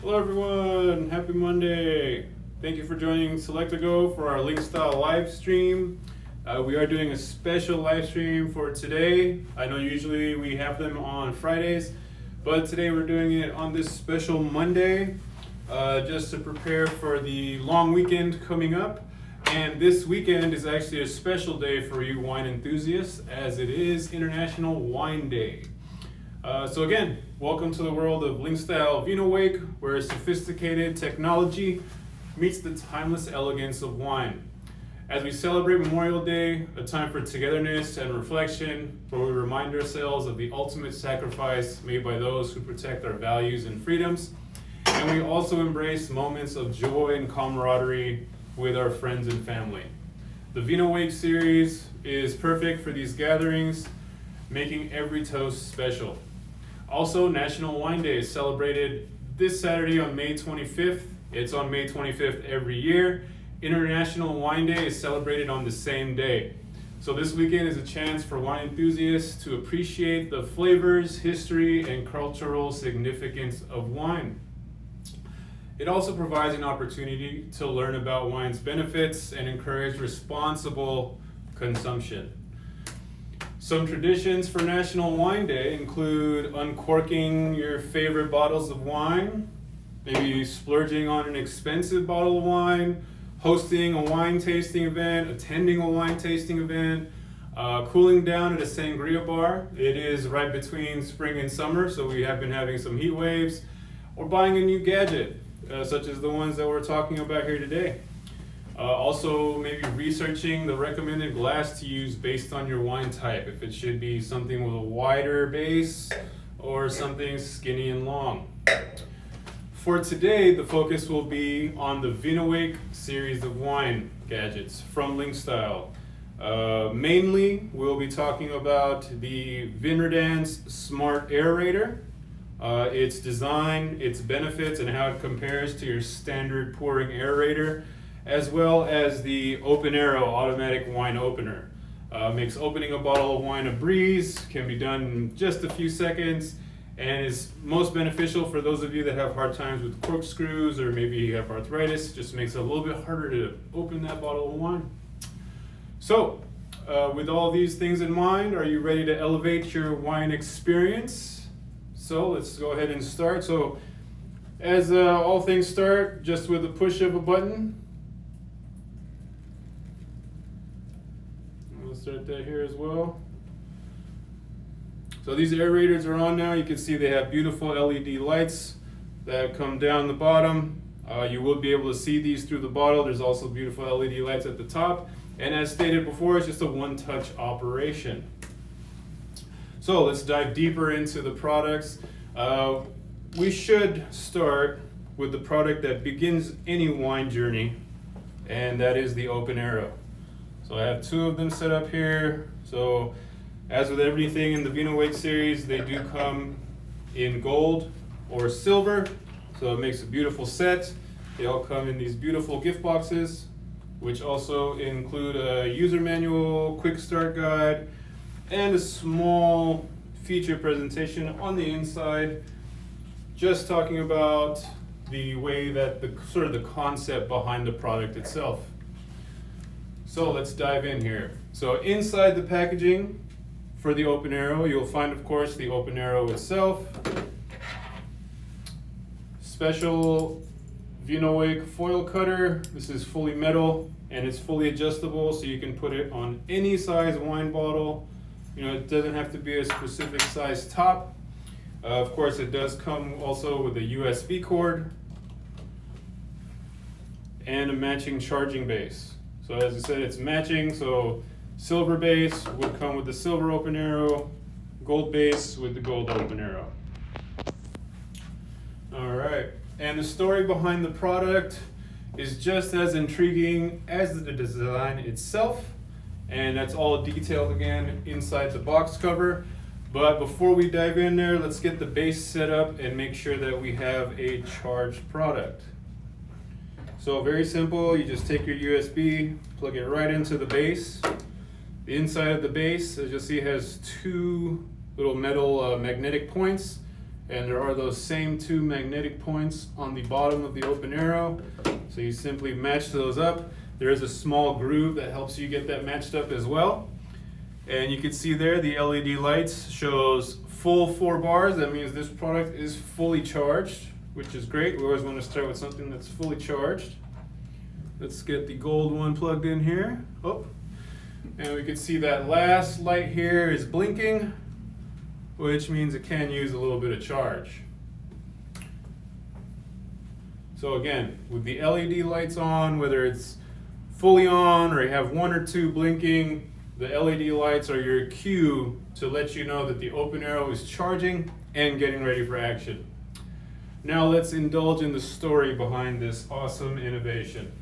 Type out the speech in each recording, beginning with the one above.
Hello everyone, happy Monday. Thank you for joining Select2Go for our link style live stream. We are doing a special live stream for today. I know usually we have them on Fridays, but today we're doing it on this special Monday just to prepare for the long weekend coming up. And this weekend is actually a special day for you wine enthusiasts, as it is International Wine Day. So again, welcome to the world of link style Vinowake, where sophisticated technology meets the timeless elegance of wine. As we celebrate Memorial Day, a time for togetherness and reflection, where we remind ourselves of the ultimate sacrifice made by those who protect our values and freedoms. And we also embrace moments of joy and camaraderie with our friends and family. The Vinowake series is perfect for these gatherings, making every toast special. Also, National Wine Day is celebrated this Saturday on May 25th. It's on May 25th every year. International Wine Day is celebrated on the same day. So this weekend is a chance for wine enthusiasts to appreciate the flavors, history, and cultural significance of wine. It also provides an opportunity to learn about wine's benefits and encourage responsible consumption. Some traditions for National Wine Day include uncorking your favorite bottles of wine, maybe splurging on an expensive bottle of wine, hosting a wine tasting event, attending a wine tasting event, cooling down at a sangria bar. It is right between spring and summer, so we have been having some heat waves, or buying a new gadget, such as the ones that we're talking about here today. Also, maybe researching the recommended glass to use based on your wine type, if it should be something with a wider base or something skinny and long. For today, the focus will be on the Vinowake series of wine gadgets from Linkstyle. Mainly, we'll be talking about the Vinradance Smart Aerator, its design, its benefits, and how it compares to your standard pouring aerator, as well as the Openero automatic wine opener. Makes opening a bottle of wine a breeze, can be done in just a few seconds, and is most beneficial for those of you that have hard times with corkscrews, or maybe you have arthritis. Just makes it a little bit harder to open that bottle of wine. So, with all these things in mind, are you ready to elevate your wine experience? So let's go ahead and start. So, as all things start, just with a push of a button. We'll start that here as well. So these aerators are on now. You can see they have beautiful LED lights that come down the bottom. You will be able to see these through the bottle. There's also beautiful LED lights at the top. And as stated before, it's just a one-touch operation. So let's dive deeper into the products. We should start with the product that begins any wine journey, and that is the Openero. So I have two of them set up here. So as with everything in the Vinowake series, they do come in gold or silver, so it makes a beautiful set. They all come in these beautiful gift boxes, which also include a user manual, quick start guide, and a small feature presentation on the inside, just talking about the way that the sort of the concept behind the product itself. So let's dive in here. So inside the packaging for the Openero, you'll find, of course, the Openero itself, special Vinowake foil cutter. This is fully metal and it's fully adjustable, so you can put it on any size wine bottle. You know, it doesn't have to be a specific size top. Of course, it does come also with a USB cord and a matching charging base. So as I said, it's matching, so silver base would come with the silver Openero, gold base with the gold Openero. All right, and the story behind the product is just as intriguing as the design itself, and that's all detailed again inside the box cover. But before we dive in there, let's get the base set up and make sure that we have a charged product. So very simple, you just take your USB, plug it right into the base. The inside of the base, as you'll see, has two little metal magnetic points, and there are those same two magnetic points on the bottom of the Openero. So you simply match those up. There is a small groove that helps you get that matched up as well. And you can see there the LED lights shows full 4 bars. That means this product is fully charged, which is great. We always want to start with something that's fully charged. Let's get the gold one plugged in here. Oh, and we can see that last light here is blinking, which means it can use a little bit of charge. So again, with the LED lights on, whether it's fully on or you have 1 or 2 blinking, the LED lights are your cue to let you know that the Openero is charging and getting ready for action. Now let's indulge in the story behind this awesome innovation.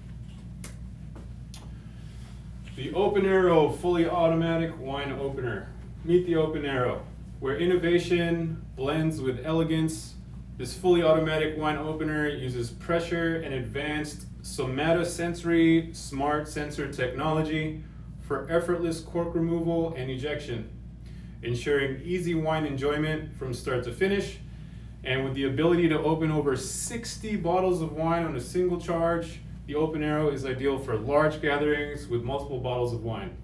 The Openero fully automatic wine opener. Meet the Openero, where innovation blends with elegance. This fully automatic wine opener uses pressure and advanced somatosensory smart sensor technology for effortless cork removal and ejection, ensuring easy wine enjoyment from start to finish. And with the ability to open over 60 bottles of wine on a single charge, the Openero is ideal for large gatherings with multiple bottles of wine.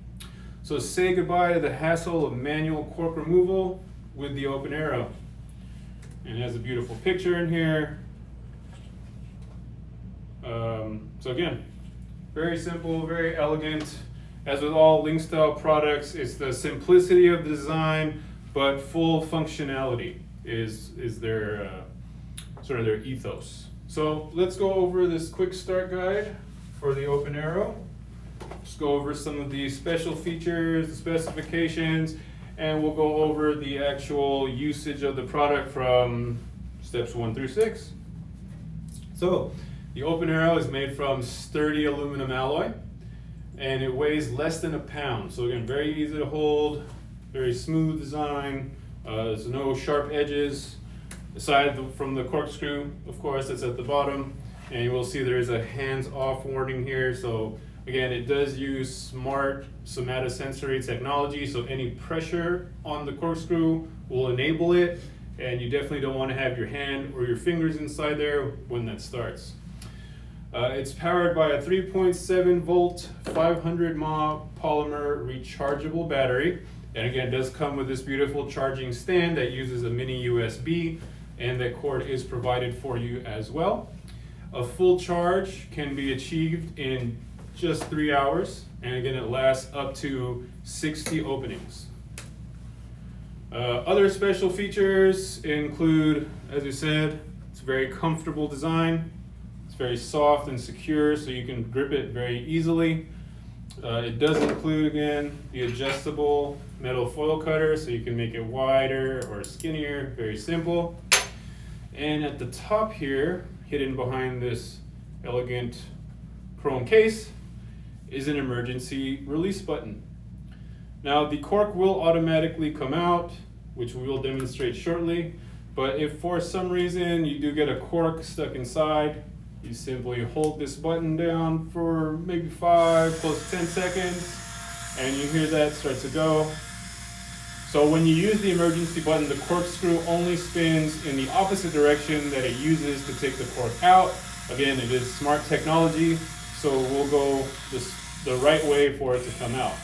So say goodbye to the hassle of manual cork removal with the Openero. And it has a beautiful picture in here. So again, very simple, very elegant. As with all Link style products, it's the simplicity of the design, but full functionality is their sort of their ethos. So let's go over this quick start guide for the Openero. Just go over some of the special features, the specifications, and we'll go over the actual usage of the product from steps 1 through 6. So the Openero is made from sturdy aluminum alloy, and it weighs less than a pound. So again, very easy to hold, very smooth design. There's no sharp edges. Aside from the corkscrew, of course, that's at the bottom. And you will see there is a hands-off warning here. So again, it does use smart somatosensory technology. So any pressure on the corkscrew will enable it. And you definitely don't want to have your hand or your fingers inside there when that starts. It's powered by a 3.7 volt, 500 mAh polymer rechargeable battery. And again, it does come with this beautiful charging stand that uses a mini USB, and that cord is provided for you as well. A full charge can be achieved in just 3 hours. And again, it lasts up to 60 openings. Other special features include, as we said, it's a very comfortable design. It's very soft and secure, so you can grip it very easily. It does include, again, the adjustable metal foil cutter, so you can make it wider or skinnier, very simple. And at the top here, hidden behind this elegant chrome case, is an emergency release button. Now the cork will automatically come out, which we will demonstrate shortly, but if for some reason you do get a cork stuck inside, you simply hold this button down for maybe 5, close to 10 seconds, and you hear that start to go. So when you use the emergency button, the corkscrew only spins in the opposite direction that it uses to take the cork out. Again, it is smart technology, so we'll go the right way for it to come out.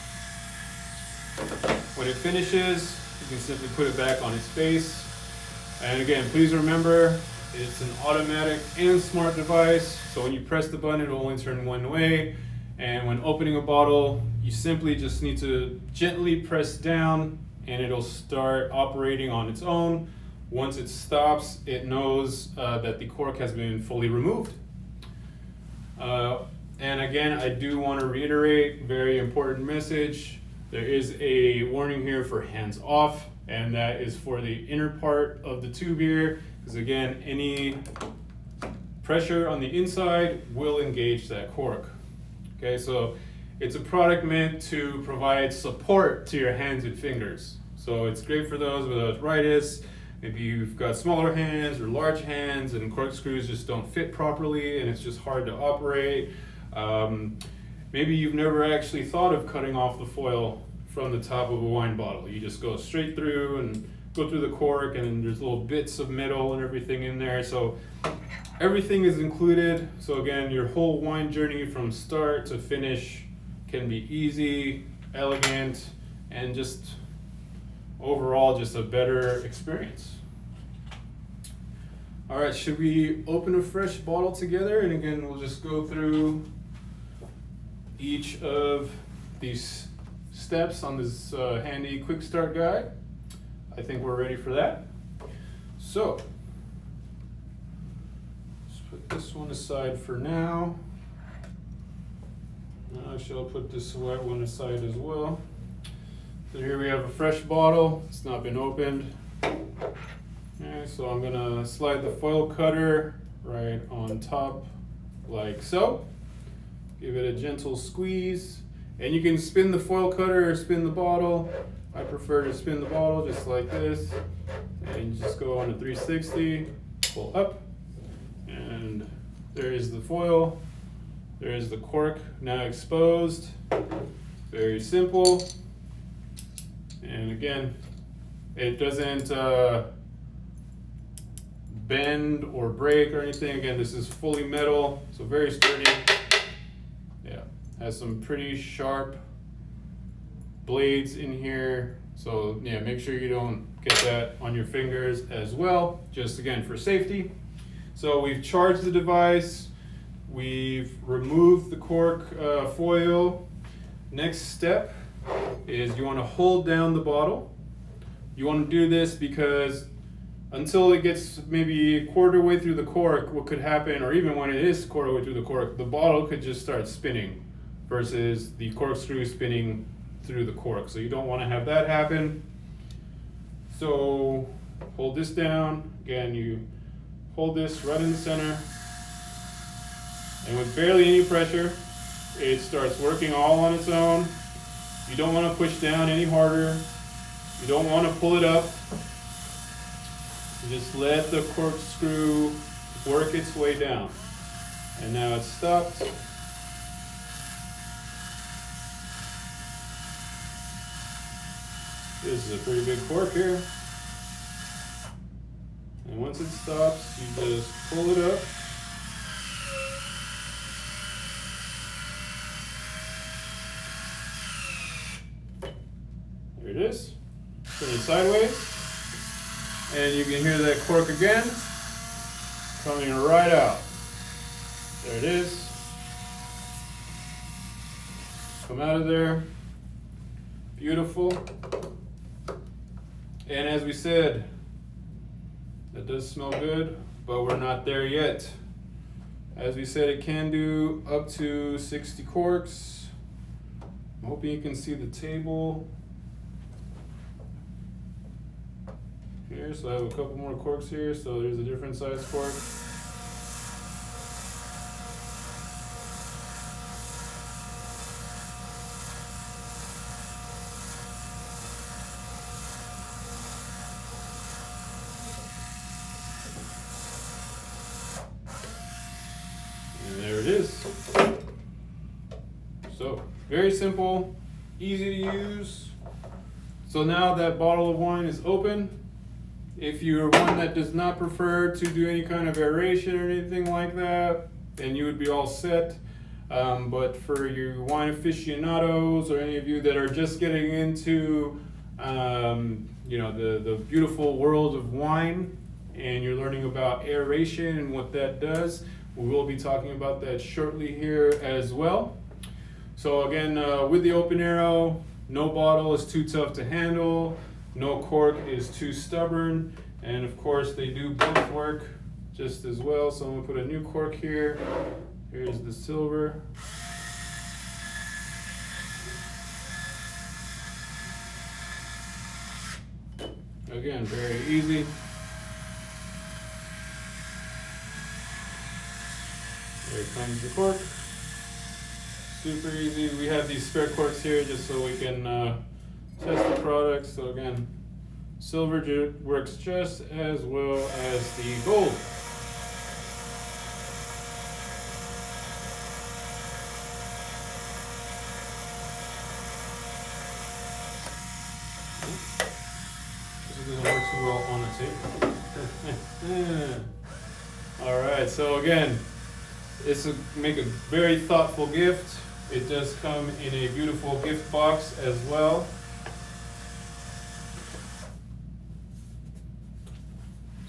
When it finishes, you can simply put it back on its base. And again, please remember, it's an automatic and smart device, so when you press the button, it will only turn one way. And when opening a bottle, you simply just need to gently press down and it'll start operating on its own. Once it stops, it knows that the cork has been fully removed. And again, I do want to reiterate, very important message. There is a warning here for hands off, and that is for the inner part of the tube here, because again, any pressure on the inside will engage that cork. Okay, so it's a product meant to provide support to your hands and fingers. So it's great for those with arthritis. Maybe you've got smaller hands or large hands and corkscrews just don't fit properly and it's just hard to operate. Maybe you've never actually thought of cutting off the foil from the top of a wine bottle. You just go straight through and go through the cork, and there's little bits of metal and everything in there. So everything is included. So again, your whole wine journey from start to finish can be easy, elegant, and just overall just a better experience. All right, should we open a fresh bottle together? And again, we'll just go through each of these steps on this handy quick start guide. I think we're ready for that. So let's put this one aside for now. Actually, I'll put this white one aside as well. So here we have a fresh bottle. It's not been opened. Okay, so I'm gonna slide the foil cutter right on top like so. Give it a gentle squeeze. And you can spin the foil cutter or spin the bottle. I prefer to spin the bottle just like this. And you just go on a 360, pull up. And there is the foil. There is the cork now exposed. Very simple. And again, it doesn't bend or break or anything. Again, this is fully metal, so very sturdy. Yeah, has some pretty sharp blades in here. So yeah, make sure you don't get that on your fingers as well, just again for safety. So we've charged the device, we've removed the cork foil. Next step is you want to hold down the bottle. You want to do this because until it gets maybe a quarter way through the cork, what could happen, or even when it is quarter way through the cork, the bottle could just start spinning versus the corkscrew spinning through the cork. So you don't want to have that happen. So hold this down. Again, you hold this right in the center. And with barely any pressure, it starts working all on its own. You don't want to push down any harder. You don't want to pull it up. You just let the corkscrew work its way down. And now it's stopped. This is a pretty big cork here. And once it stops, you just pull it up. There it is. Turn it sideways. And you can hear that cork again coming right out. There it is. Come out of there. Beautiful. And as we said, that does smell good, but we're not there yet. As we said, it can do up to 60 corks. I'm hoping you can see the table here. So I have a couple more corks here, so there's a different size cork. And there it is. So very simple, easy to use. So now that bottle of wine is open. If you're one that does not prefer to do any kind of aeration or anything like that, then you would be all set. But for your wine aficionados or any of you that are just getting into the beautiful world of wine and you're learning about aeration and what that does, we will be talking about that shortly here as well. So again, with the Openero, no bottle is too tough to handle. No cork is too stubborn, and of course they do both work just as well. So I'm gonna put a new cork here. Here's the silver. Again, very easy. There comes the cork. Super easy. We have these spare corks here just so we can test the product. So again, silver works just as well as the gold. This doesn't work too well on the table. All right, so again, this will make a very thoughtful gift. It does come in a beautiful gift box as well.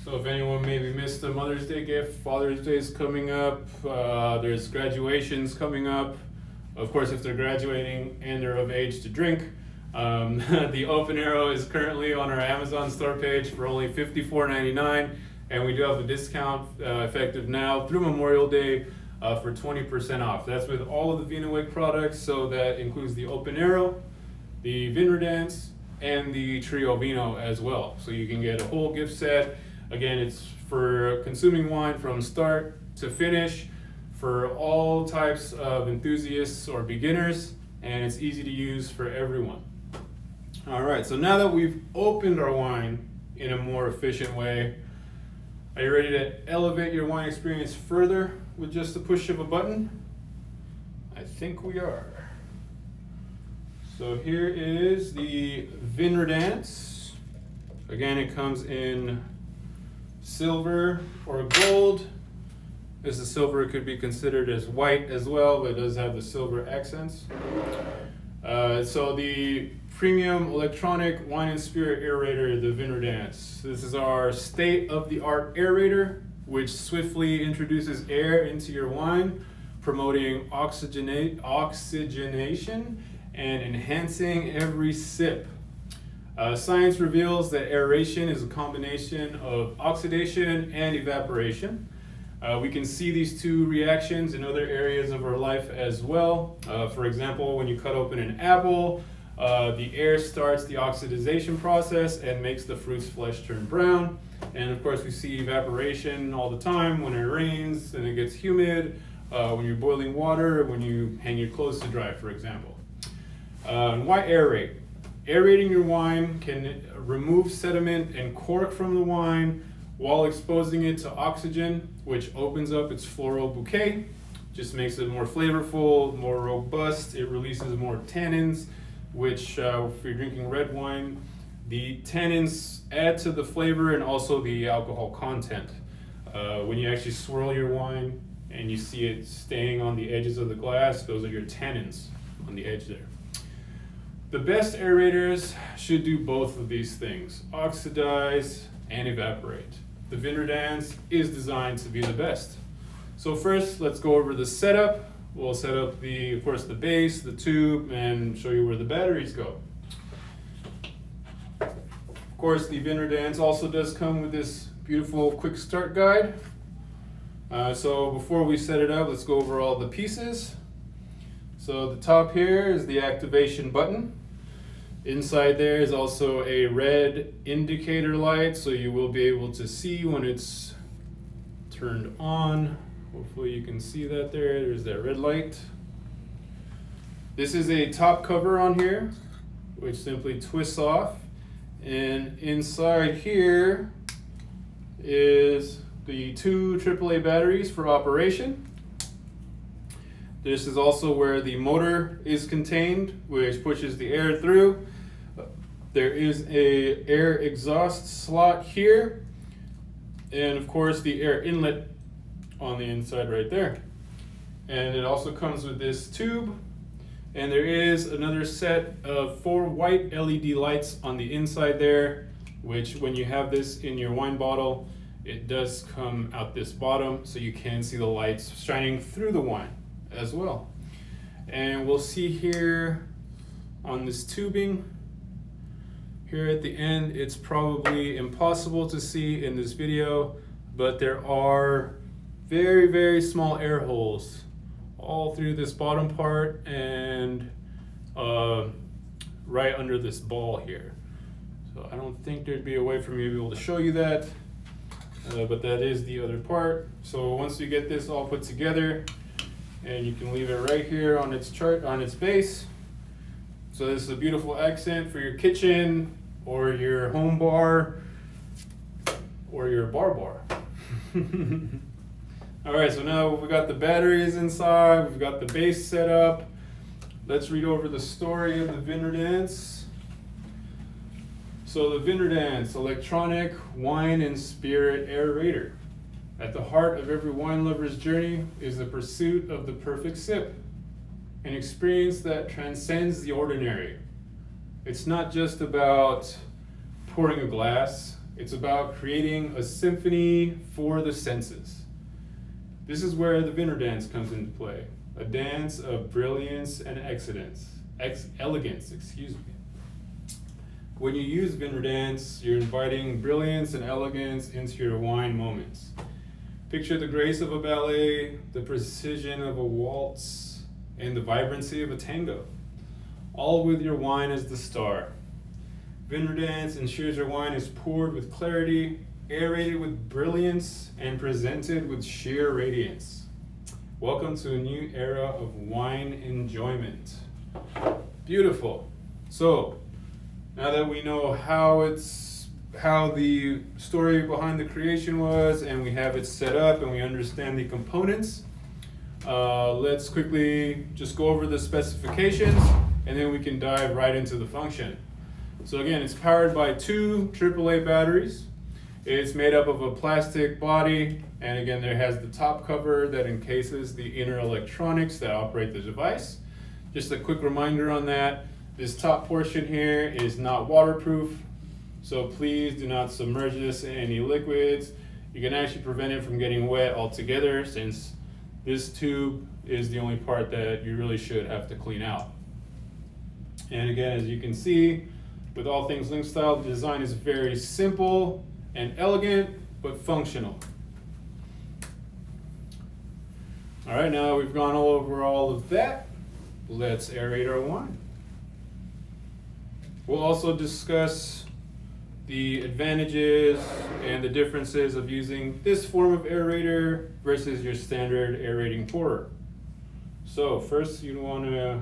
So if anyone maybe missed the Mother's Day gift, Father's Day is coming up, there's graduations coming up. Of course, if they're graduating and they're of age to drink, the Openero is currently on our Amazon store page for only $54.99, and we do have a discount effective now through Memorial Day for 20% off. That's with all of the Vinowake products, so that includes the Openero, the Vinradance, and the Trio Vino as well. So you can get a whole gift set. Again, it's for consuming wine from start to finish for all types of enthusiasts or beginners, and it's easy to use for everyone. All right, so now that we've opened our wine in a more efficient way, are you ready to elevate your wine experience further with just the push of a button? I think we are. So here is the Vinradance. Again, it comes in silver or gold. This is silver. It could be considered as white as well, but it does have the silver accents. So the premium electronic wine and spirit aerator, the Vinradance. This is our state-of-the-art aerator, which swiftly introduces air into your wine, promoting oxygenation and enhancing every sip. Science reveals that aeration is a combination of oxidation and evaporation. We can see these two reactions in other areas of our life as well. For example, when you cut open an apple, the air starts the oxidation process and makes the fruit's flesh turn brown. And of course, we see evaporation all the time when it rains and it gets humid, when you're boiling water, when you hang your clothes to dry, for example. And why aerate? Aerating your wine can remove sediment and cork from the wine while exposing it to oxygen, which opens up its floral bouquet, just makes it more flavorful, more robust. It releases more tannins, which if you're drinking red wine, the tannins add to the flavor and also the alcohol content. When you actually swirl your wine and you see it staying on the edges of the glass, those are your tannins on the edge there. The best aerators should do both of these things, oxidize and evaporate. The Vinradance is designed to be the best. So first, let's go over the setup. We'll set up of course, the base, the tube, and show you where the batteries go. Of course, the Vinradance also does come with this beautiful quick start guide. So before we set it up, let's go over all the pieces. So the top here is the activation button. Inside there is also a red indicator light, so you will be able to see when it's turned on. Hopefully you can see that there. There's that red light. This is a top cover on here, which simply twists off. And inside here is the two AAA batteries for operation. This is also where the motor is contained, which pushes the air through. There is a air exhaust slot here, and of course the air inlet on the inside right there. And it also comes with this tube, and there is another set of 4 white LED lights on the inside there, which when you have this in your wine bottle, it does come out this bottom, so you can see the lights shining through the wine as well. And we'll see here on this tubing here at the end, it's probably impossible to see in this video, but there are very, very small air holes all through this bottom part and right under this ball here. So I don't think there'd be a way for me to be able to show you that, but that is the other part. So once you get this all put together, and you can leave it right here on its chart, on its base. So this is a beautiful accent for your kitchen or your home bar or your bar. All right, so now we've got the batteries inside, we've got the base set up. Let's read over the story of the Vinradance. So the Vinradance electronic wine and spirit aerator. At the heart of every wine lover's journey is the pursuit of the perfect sip, an experience that transcends the ordinary. It's not just about pouring a glass, it's about creating a symphony for the senses. This is where the Vinradance comes into play, a dance of brilliance and elegance. When you use Vinradance, you're inviting brilliance and elegance into your wine moments. Picture the grace of a ballet, the precision of a waltz, and the vibrancy of a tango, all with your wine as the star. Vinradance ensures your wine is poured with clarity, aerated with brilliance, and presented with sheer radiance. Welcome to a new era of wine enjoyment. Beautiful. So, now that we know how the story behind the creation was, and we have it set up and we understand the components, let's quickly just go over the specifications and then we can dive right into the function. So again, it's powered by 2 AAA batteries. It's made up of a plastic body, and again, there has the top cover that encases the inner electronics that operate the device. Just a quick reminder on that, this top portion here is not waterproof, so please do not submerge this in any liquids. You can actually prevent it from getting wet altogether, since this tube is the only part that you really should have to clean out. And again, as you can see, with all things Link Style, the design is very simple and elegant, but functional. All right, now we've gone over all of that. Let's aerate our wine. We'll also discuss the advantages and the differences of using this form of aerator versus your standard aerating pourer. So first you want to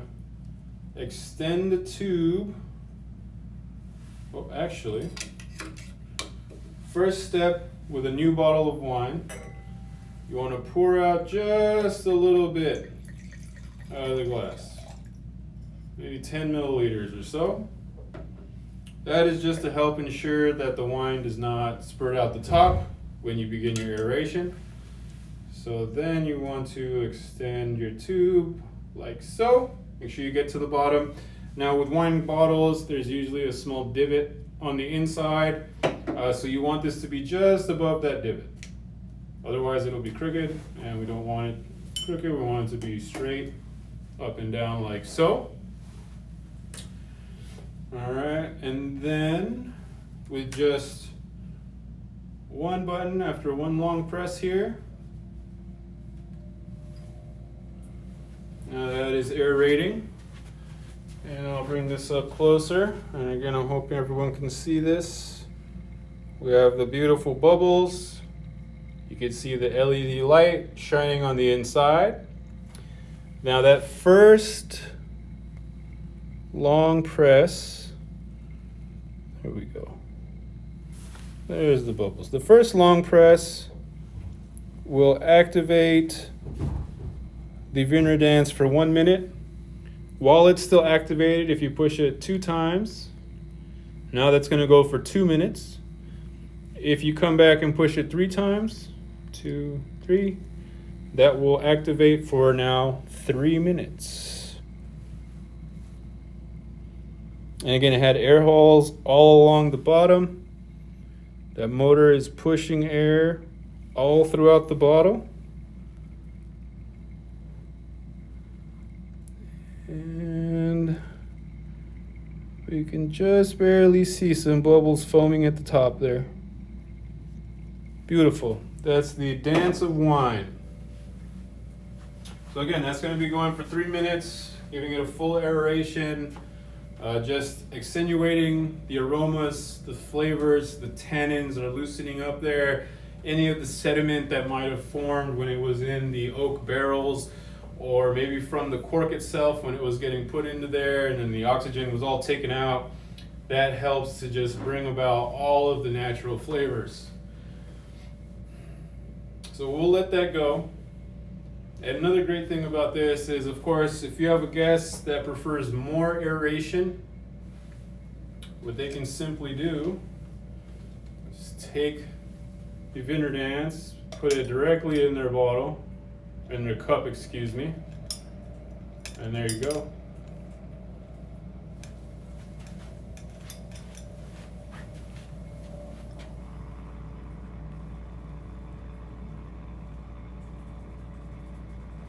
extend the tube. Well, actually, first step with a new bottle of wine, you want to pour out just a little bit out of the glass, maybe 10 milliliters or so. That is just to help ensure that the wine does not spurt out the top when you begin your aeration. So then you want to extend your tube like so. Make sure you get to the bottom. Now with wine bottles, there's usually a small divot on the inside. So you want this to be just above that divot. Otherwise it'll be crooked, and we don't want it crooked. We want it to be straight up and down like so. All right, and then with just one button after one long press here, now that is aerating. And I'll bring this up closer. And again, I'm hoping everyone can see this. We have the beautiful bubbles. You can see the LED light shining on the inside. Now that first long press, there we go. There's the bubbles. The first long press will activate the Vinradance for 1 minute. While it's still activated, if you push it 2 times, now that's going to go for 2 minutes. If you come back and push it 3 times, 2, 3, that will activate for now 3 minutes. And again, it had air holes all along the bottom. That motor is pushing air all throughout the bottle. And we can just barely see some bubbles foaming at the top there. Beautiful. That's the dance of wine. So again, that's going to be going for 3 minutes, giving it a full aeration, just accentuating the aromas, the flavors, the tannins are loosening up there. Any of the sediment that might have formed when it was in the oak barrels, or maybe from the cork itself when it was getting put into there and then the oxygen was all taken out, that helps to just bring about all of the natural flavors. So we'll let that go. And another great thing about this is, of course, if you have a guest that prefers more aeration, what they can simply do is take the Vinradance, put it directly in their bottle, in their cup, excuse me, and there you go.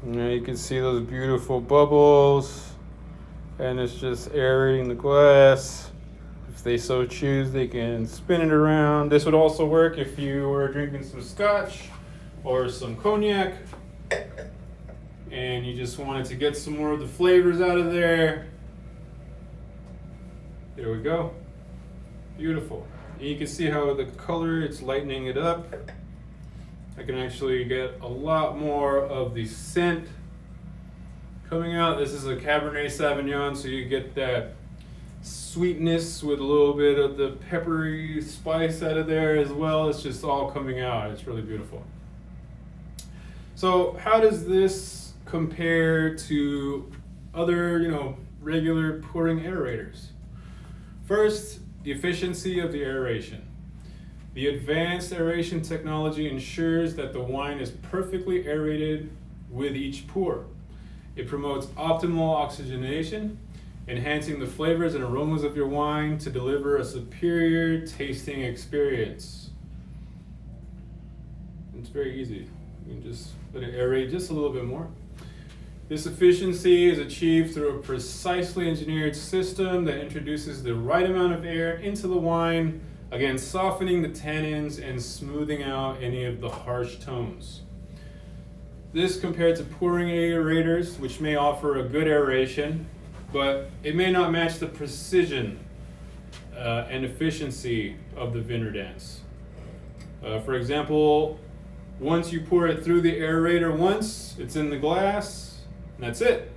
Now you can see those beautiful bubbles, and it's just aerating the glass. If they so choose, they can spin it around. This would also work if you were drinking some scotch or some cognac and you just wanted to get some more of the flavors out of there. There we go. Beautiful. And you can see how the color, it's lightening it up. I can actually get a lot more of the scent coming out. This is a Cabernet Sauvignon, so you get that sweetness with a little bit of the peppery spice out of there as well. It's just all coming out. It's really beautiful. So how does this compare to other, regular pouring aerators? First, the efficiency of the aeration. The advanced aeration technology ensures that the wine is perfectly aerated with each pour. It promotes optimal oxygenation, enhancing the flavors and aromas of your wine to deliver a superior tasting experience. It's very easy. You can just let it aerate just a little bit more. This efficiency is achieved through a precisely engineered system that introduces the right amount of air into the wine, again softening the tannins and smoothing out any of the harsh tones. This compared to pouring aerators, which may offer a good aeration, but it may not match the precision and efficiency of the Vinradance. For example, once you pour it through the aerator once, it's in the glass, and that's it.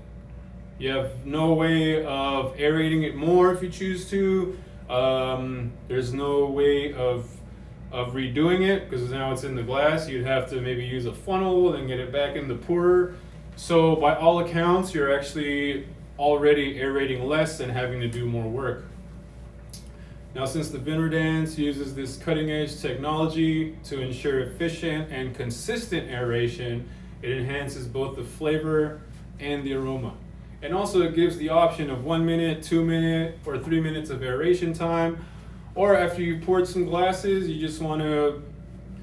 You have no way of aerating it more if you choose to. There's no way of redoing it because now it's in the glass. You'd have to maybe use a funnel and get it back in the pourer. So by all accounts, you're actually already aerating less and having to do more work. Now, since the Vinradance uses this cutting-edge technology to ensure efficient and consistent aeration, it enhances both the flavor and the aroma. And also it gives the option of 1 minute, 2 minute, or 3 minutes of aeration time. Or after you poured some glasses, you just want to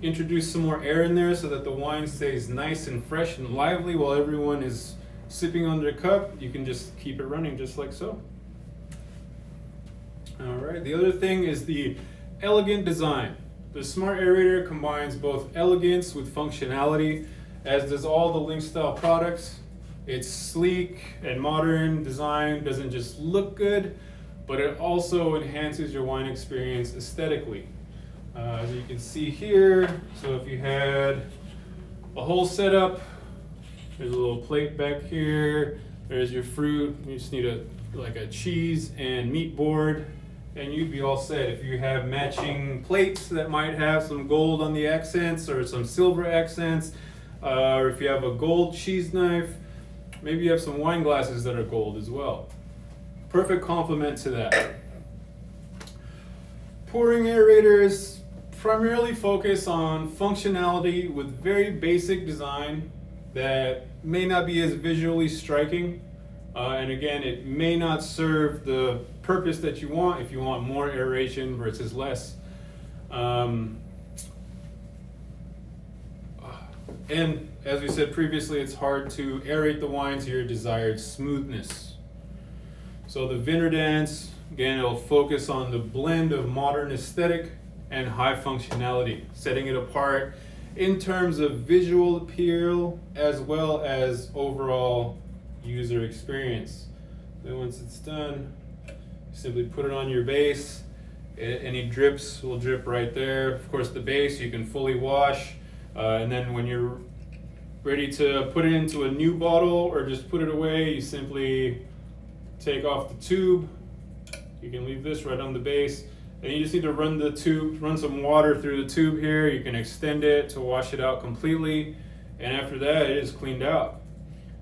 introduce some more air in there so that the wine stays nice and fresh and lively while everyone is sipping on their cup. You can just keep it running just like so. All right, the other thing is the elegant design. The Smart Aerator combines both elegance with functionality, as does all the Link style products. Its sleek and modern design doesn't just look good, but it also enhances your wine experience aesthetically. As you can see here, so if you had a whole setup, there's a little plate back here, there's your fruit, you just need a cheese and meat board, and you'd be all set. If you have matching plates that might have some gold on the accents or some silver accents, or if you have a gold cheese knife, maybe you have some wine glasses that are gold as well. Perfect complement to that. Pouring aerators primarily focus on functionality with very basic design that may not be as visually striking. And again, it may not serve the purpose that you want if you want more aeration versus less. And as we said previously, it's hard to aerate the wine to your desired smoothness. So the Vinradance, again, it'll focus on the blend of modern aesthetic and high functionality, setting it apart in terms of visual appeal as well as overall user experience. Then once it's done, simply put it on your base. Any drips will drip right there. Of course, the base you can fully wash, and then when you're ready to put it into a new bottle or just put it away, you simply take off the tube. You can leave this right on the base, and you just need to run some water through the tube here. You can extend it to wash it out completely, and after that it is cleaned out.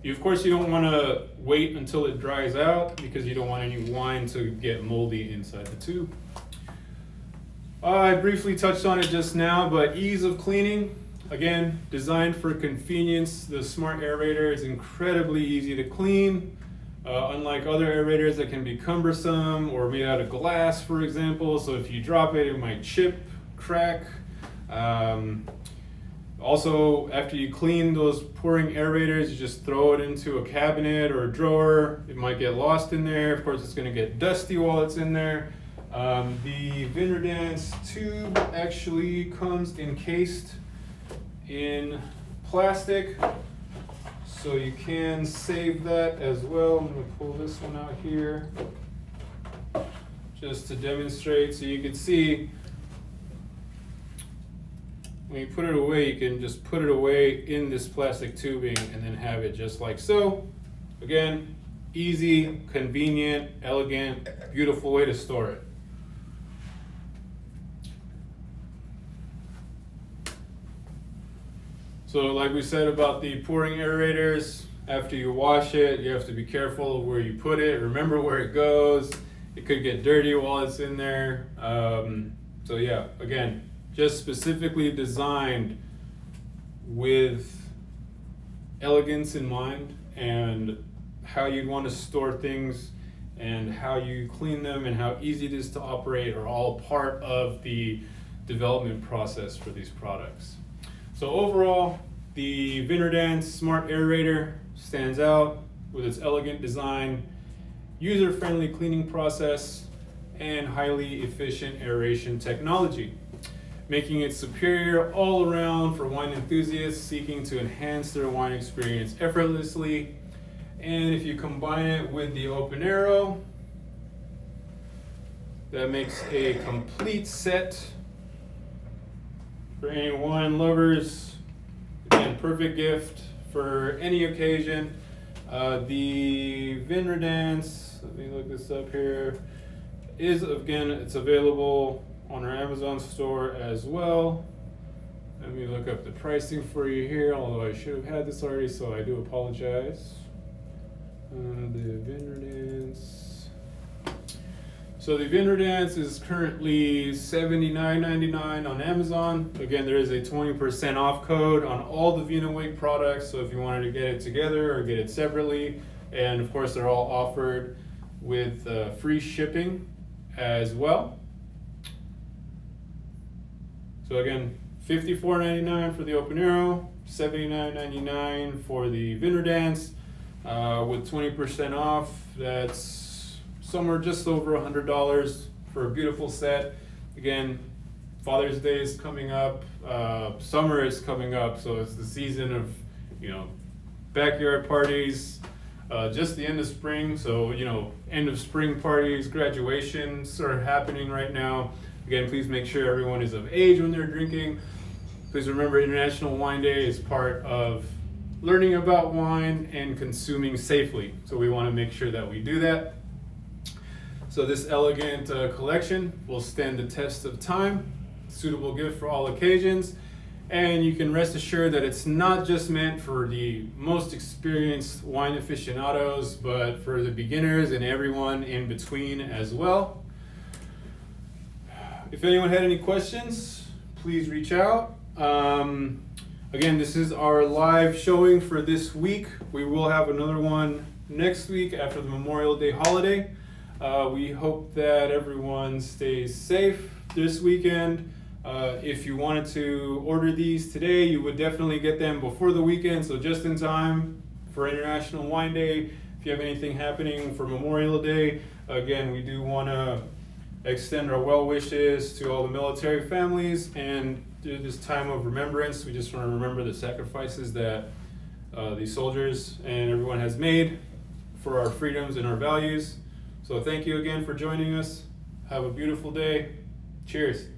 Of course, you don't want to wait until it dries out because you don't want any wine to get moldy inside the tube. I briefly touched on it just now, but ease of cleaning. Again, designed for convenience, the Smart Aerator is incredibly easy to clean. Unlike other aerators that can be cumbersome or made out of glass, for example, so if you drop it, it might chip, crack. Also, after you clean those pouring aerators, you just throw it into a cabinet or a drawer. It might get lost in there. Of course, it's going to get dusty while it's in there. The Vinradance tube actually comes encased in plastic, so you can save that as well. I'm going to pull this one out here just to demonstrate, so you can see when you put it away, you can just put it away in this plastic tubing and then have it just like so. Again, easy, convenient, elegant, beautiful way to store it. So like we said about the pouring aerators, after you wash it, you have to be careful of where you put it. Remember where it goes. It could get dirty while it's in there. So yeah, again, just specifically designed with elegance in mind and how you'd want to store things and how you clean them and how easy it is to operate are all part of the development process for these products. So overall, the Vinradance Smart Aerator stands out with its elegant design, user-friendly cleaning process, and highly efficient aeration technology, making it superior all around for wine enthusiasts seeking to enhance their wine experience effortlessly. And if you combine it with the Openero, that makes a complete set for any wine lovers. Again, perfect gift for any occasion. The Vinradance, let me look this up here, is again, it's available on our Amazon store as well. Let me look up the pricing for you here, although I should have had this already, so I do apologize. The Vinradance. So the Vinradance is currently $79.99 on Amazon. Again, there is a 20% off code on all the Vinowake products, so if you wanted to get it together or get it separately, and of course they're all offered with free shipping as well. So again, $54.99 for the Openero, $79.99 for the Vinradance, with 20% off. That's somewhere just over $100 for a beautiful set. Again, Father's Day is coming up, summer is coming up, so it's the season of, backyard parties, just the end of spring, so, end of spring parties, graduations are happening right now. Again, please make sure everyone is of age when they're drinking. Please remember International Wine Day is part of learning about wine and consuming safely, so we want to make sure that we do that. So this elegant collection will stand the test of time, suitable gift for all occasions, and you can rest assured that it's not just meant for the most experienced wine aficionados, but for the beginners and everyone in between as well. If anyone had any questions, please reach out. Again, this is our live showing for this week. We will have another one next week after the Memorial Day holiday. We hope that everyone stays safe this weekend. If you wanted to order these today, you would definitely get them before the weekend, so just in time for International Wine Day. If you have anything happening for Memorial Day, again, we do want to extend our well wishes to all the military families, and through this time of remembrance, we just want to remember the sacrifices that these soldiers and everyone has made for our freedoms and our values. So thank you again for joining us. Have a beautiful day. Cheers.